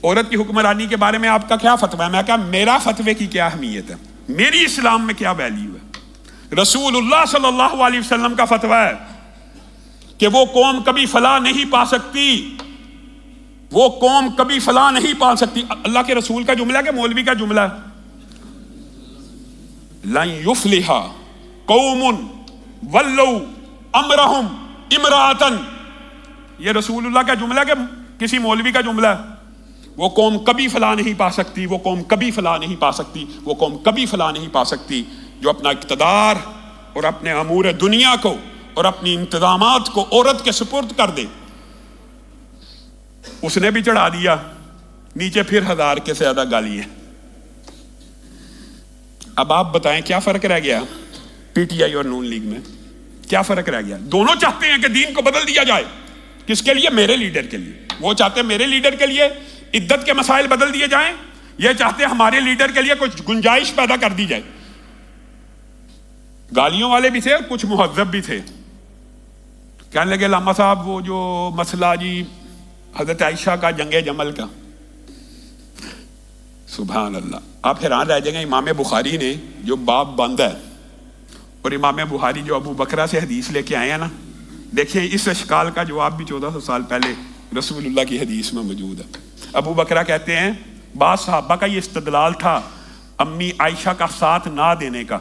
عورت کی حکمرانی کے بارے میں آپ کا کیا فتویٰ ہے؟ میں کہا میرا فتوے کی کیا اہمیت ہے، میری اسلام میں کیا ویلیو ہے؟ رسول اللہ صلی اللہ علیہ وسلم کا فتویٰ ہے کہ وہ قوم کبھی فلاح نہیں پا سکتی، وہ قوم کبھی فلاح نہیں پا سکتی۔ اللہ کے رسول کا جملہ ہے کہ مولوی کا جملہ ہے؟ لن یفلح قوم ولوا امرہم امرأۃ، یہ رسول اللہ کا جملہ ہے کہ کسی مولوی کا جملہ ہے؟ وہ قوم کبھی فلاح نہیں پا سکتی، وہ قوم کبھی فلاح نہیں پا سکتی، وہ قوم کبھی فلاح نہیں پا سکتی جو اپنا اقتدار اور اپنے امور دنیا کو اور اپنی انتظامات کو عورت کے سپرد کر دے۔ اس نے بھی چڑھا دیا، نیچے پھر 1000 کے سے زیادہ گالی ہے۔ اب آپ بتائیں کیا فرق رہ گیا پی ٹی آئی اور نون لیگ میں؟ کیا فرق رہ گیا؟ دونوں چاہتے ہیں کہ دین کو بدل دیا جائے۔ کس کے لیے؟ میرے لیڈر کے لیے۔ وہ چاہتے ہیں میرے لیڈر کے لیے عدت کے مسائل بدل دیے جائیں، یہ چاہتے ہیں ہمارے لیڈر کے لیے کچھ گنجائش پیدا کر دی جائے۔ گالیوں والے بھی تھے اور کچھ مہذب بھی تھے، کہنے لگے علامہ صاحب وہ جو مسئلہ جی حضرت عائشہ کا جنگ جمل کا، سبحان اللہ، آپ حیران رہ جائیں گے امام بخاری نے جو باب باندھا ہے اور امام بخاری جو ابو بکرہ سے حدیث لے کے آئے ہیں نا، دیکھیں اس اشکال کا جواب بھی 1400 سال پہلے رسول اللہ کی حدیث میں موجود ہے۔ ابو بکرہ کہتے ہیں بعض صحابہ کا یہ استدلال تھا امی عائشہ کا ساتھ نہ دینے کا۔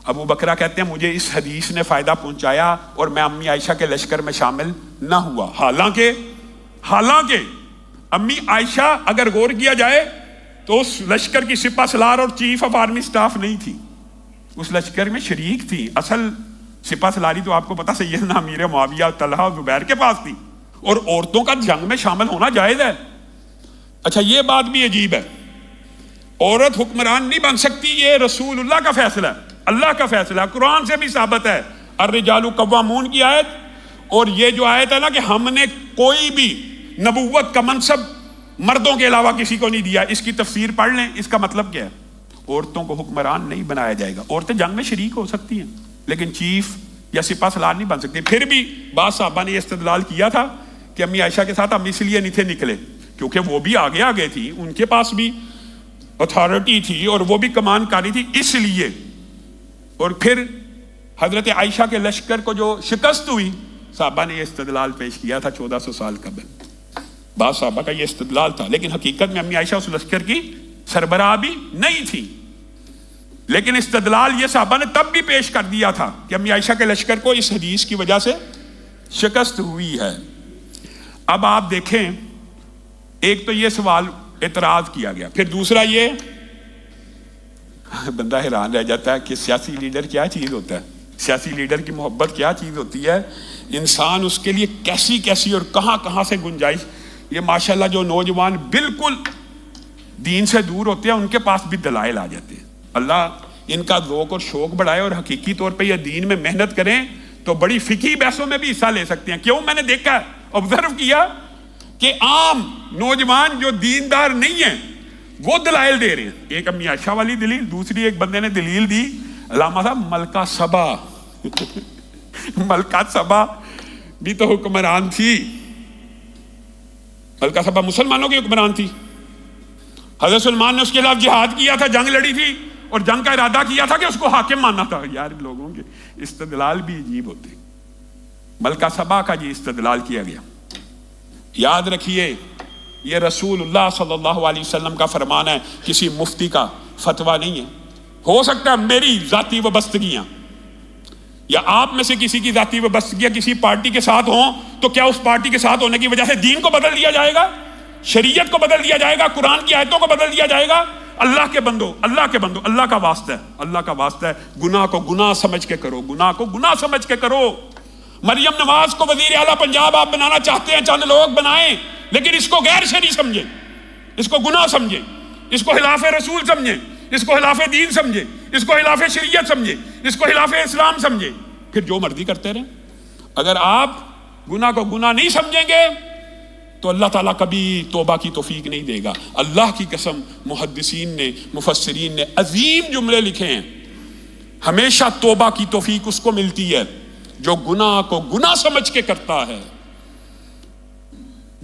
ابو بکرہ کہتے ہیں مجھے اس حدیث نے فائدہ پہنچایا اور میں امی عائشہ کے لشکر میں شامل نہ ہوا، حالانکہ امی عائشہ اگر غور کیا جائے تو اس لشکر کی سپہ سالار اور چیف آف آرمی سٹاف نہیں تھی، اس لشکر میں شریک تھی۔ اصل سپہ سالاری تو آپ کو پتا سیدنا امیر معاویہ، طلحہ اور زبیر کے پاس تھی، اور عورتوں کا جنگ میں شامل ہونا جائز ہے۔ اچھا یہ بات بھی عجیب ہے، عورت حکمران نہیں بن سکتی، یہ رسول اللہ کا فیصلہ ہے، اللہ کا فیصلہ ہے، قرآن سے بھی ثابت ہے۔ الرجال قوامون کی آیت اور یہ جو آیت ہے نا کہ ہم نے کوئی بھی نبوت کا منصب مردوں کے علاوہ کسی کو نہیں دیا، اس کی تفسیر پڑھ لیں، اس کا مطلب کیا ہے؟ عورتوں کو حکمران نہیں بنایا جائے گا۔ عورتیں جنگ میں شریک ہو سکتی ہیں لیکن چیف یا سپہ سالار نہیں بن سکتی۔ پھر بھی بعض صحابہ نے یہ استدلال کیا تھا کہ امی عائشہ کے ساتھ ہم اس لیے نہیں تھے نکلے کیونکہ وہ بھی آگے تھی، ان کے پاس بھی اتھارٹی تھی اور وہ بھی کمان کاری تھی، اس لیے۔ اور پھر حضرت عائشہ کے لشکر کو جو شکست ہوئی، صحابہ نے یہ استدلال پیش کیا تھا 1400 سال قبل، بعض صحابہ کا یہ استدلال تھا، لیکن حقیقت میں امی عائشہ اس لشکر کی سربراہ بھی نہیں تھی، لیکن استدلال یہ صحابہ نے تب بھی پیش کر دیا تھا کہ امی عائشہ کے لشکر کو اس حدیث کی وجہ سے شکست ہوئی ہے۔ اب آپ دیکھیں، ایک تو یہ سوال اعتراض کیا گیا، پھر دوسرا یہ بندہ حیران رہ جاتا ہے کہ سیاسی لیڈر کیا چیز ہوتا ہے، سیاسی لیڈر کی محبت کیا چیز ہوتی ہے، انسان اس کے لیے کیسی کیسی اور کہاں کہاں سے گنجائش۔ یہ ماشاءاللہ جو نوجوان بالکل دین سے دور ہوتے ہیں ان کے پاس بھی دلائل آ جاتے ہیں، اللہ ان کا ذوق اور شوق بڑھائے اور حقیقی طور پہ یہ دین میں محنت کریں تو بڑی فقہی بحثوں میں بھی حصہ لے سکتے ہیں۔ کیوں؟ میں نے دیکھا، آبزرو کیا کہ عام نوجوان جو دیندار نہیں ہیں وہ دلائل دے رہے ہیں۔ ایک امی عائشہ والی دلیل، دوسری ایک بندے نے دلیل دی علامہ صاحب ملکہ سبا ملکہ سبا بھی تو حکمران تھی، ملکہ سبا مسلمانوں کی حکمران تھی، حضرت سلمان نے اس کے خلاف جہاد کیا تھا، جنگ لڑی تھی اور جنگ کا ارادہ کیا تھا کہ اس کو حاکم ماننا تھا۔ یار لوگوں کے استدلال بھی عجیب ہوتے، ملکہ سبا کا یہ استدلال کیا گیا۔ یاد رکھیے یہ رسول اللہ صلی اللہ علیہ وسلم کا فرمان ہے، کسی مفتی کا فتویٰ نہیں ہے۔ ہو سکتا ہے میری ذاتی وابستگیاں یا آپ میں سے کسی کی ذاتی وابستگیاں کسی پارٹی کے ساتھ ہوں، تو کیا اس پارٹی کے ساتھ ہونے کی وجہ سے دین کو بدل دیا جائے گا، شریعت کو بدل دیا جائے گا، قرآن کی آیتوں کو بدل دیا جائے گا؟ اللہ کے بندو، اللہ کا واسطہ ہے، اللہ کا واسطہ ہے، گناہ کو گناہ سمجھ کے کرو، گناہ کو گناہ سمجھ کے کرو۔ مریم نواز کو وزیر اعلیٰ پنجاب آپ بنانا چاہتے ہیں، چند لوگ بنائیں، لیکن اس کو غیر شرعی سمجھیں، اس کو گناہ سمجھیں، اس کو خلاف رسول سمجھیں، اس کو خلاف دین سمجھیں، اس کو خلاف شریعت سمجھیں، اس کو خلاف اسلام سمجھیں، پھر جو مرضی کرتے رہیں۔ اگر آپ گناہ کو گناہ نہیں سمجھیں گے تو اللہ تعالیٰ کبھی توبہ کی توفیق نہیں دے گا۔ اللہ کی قسم محدثین نے، مفسرین نے عظیم جملے لکھے ہیں، ہمیشہ توبہ کی توفیق اس کو ملتی ہے جو گناہ کو گناہ سمجھ کے کرتا ہے،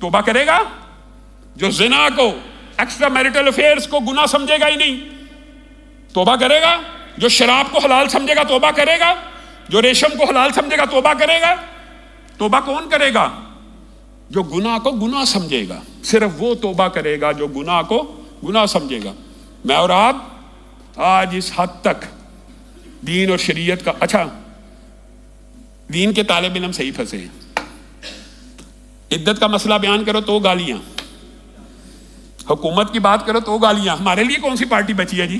توبہ کرے گا؟ جو زنا کو ایکسٹرا میریٹل افیئرز کو گناہ سمجھے گا ہی نہیں توبہ کرے گا؟ جو شراب کو حلال سمجھے گا توبہ کرے گا؟ جو ریشم کو حلال سمجھے گا توبہ کرے گا؟ توبہ کون کرے گا؟ جو گناہ کو گناہ سمجھے گا. صرف وہ توبہ کرے گا جو گناہ کو گناہ سمجھے گا. میں اور آپ آج اس حد تک دین اور شریعت کا اچھا دین کے طالب علم صحیح پھنسے ہیں. عدت کا مسئلہ بیان کرو تو گالیاں, حکومت کی بات کرو تو گالیاں. ہمارے لیے کون سی پارٹی بچی ہے جی؟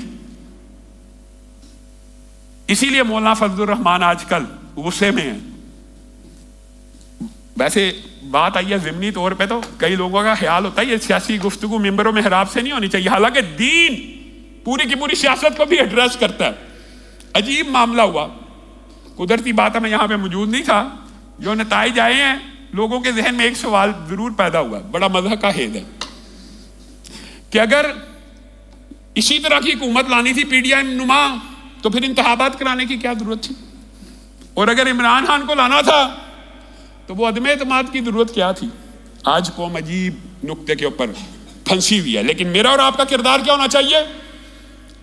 اسی لیے مولانا فضل الرحمان آج کل غصے میں ہیں. ویسے بات آئی ہے ضمنی طور پہ تو کئی لوگوں کا خیال ہوتا ہے یہ سیاسی گفتگو ممبروں میں محراب سے نہیں ہونی چاہیے, حالانکہ دین پوری کی پوری سیاست کو بھی ایڈریس کرتا ہے. عجیب معاملہ ہوا, قدرتی بات ہے میں یہاں پہ موجود نہیں تھا, جو نتائج آئے ہیں لوگوں کے ذہن میں ایک سوال ضرور پیدا ہوا, بڑا مزہ کا خیز ہے کہ اگر اسی طرح کی حکومت لانی تھی پی ڈی آئی نما تو پھر انتخابات کرانے کی کیا ضرورت تھی, اور اگر عمران خان کو لانا تھا تو وہ عدم اعتماد کی ضرورت کیا تھی. آج قوم عجیب نقطے کے اوپر پھنسی ہوئی ہے. لیکن میرا اور آپ کا کردار کیا ہونا چاہیے؟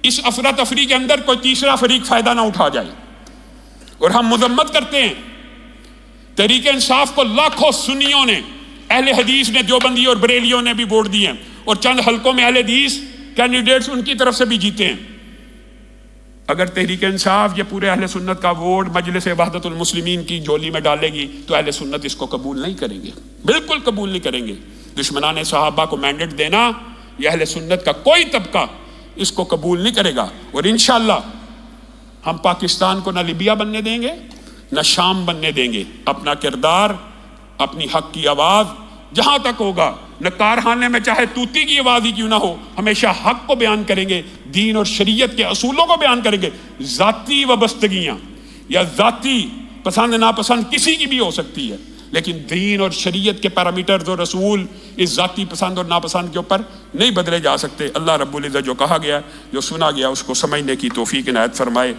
اس افراتفری کے اندر کوئی تیسرا فریق فائدہ نہ اٹھا جائے. اور ہم مذمت کرتے ہیں تحریک انصاف کو لاکھوں سنیوں نے, اہل حدیث نے, دیوبندی اور بریلیوں نے بھی ووٹ دیے ہیں, اور چند حلقوں میں اہل حدیث کینڈیڈیٹس ان کی طرف سے بھی جیتے ہیں. اگر تحریک انصاف یہ پورے اہل سنت کا ووٹ مجلس وحدت المسلمین کی جھولی میں ڈالے گی تو اہل سنت اس کو قبول نہیں کریں گے, بالکل قبول نہیں کریں گے. دشمنان صحابہ کو مینڈیٹ دینا یہ اہل سنت کا کوئی طبقہ اس کو قبول نہیں کرے گا. اور انشاءاللہ ہم پاکستان کو نہ لیبیا بننے دیں گے نہ شام بننے دیں گے. اپنا کردار, اپنی حق کی آواز جہاں تک ہوگا, نہ کارخانے میں چاہے توتی کی آواز ہی کیوں نہ ہو, ہمیشہ حق کو بیان کریں گے, دین اور شریعت کے اصولوں کو بیان کریں گے. ذاتی وابستگیاں یا ذاتی پسند ناپسند کسی کی بھی ہو سکتی ہے, لیکن دین اور شریعت کے پیرامیٹرز اور اصول اس ذاتی پسند اور ناپسند کے اوپر نہیں بدلے جا سکتے. اللہ رب العزت جو کہا گیا, جو سنا گیا, اس کو سمجھنے کی توفیق عنایت فرمائے.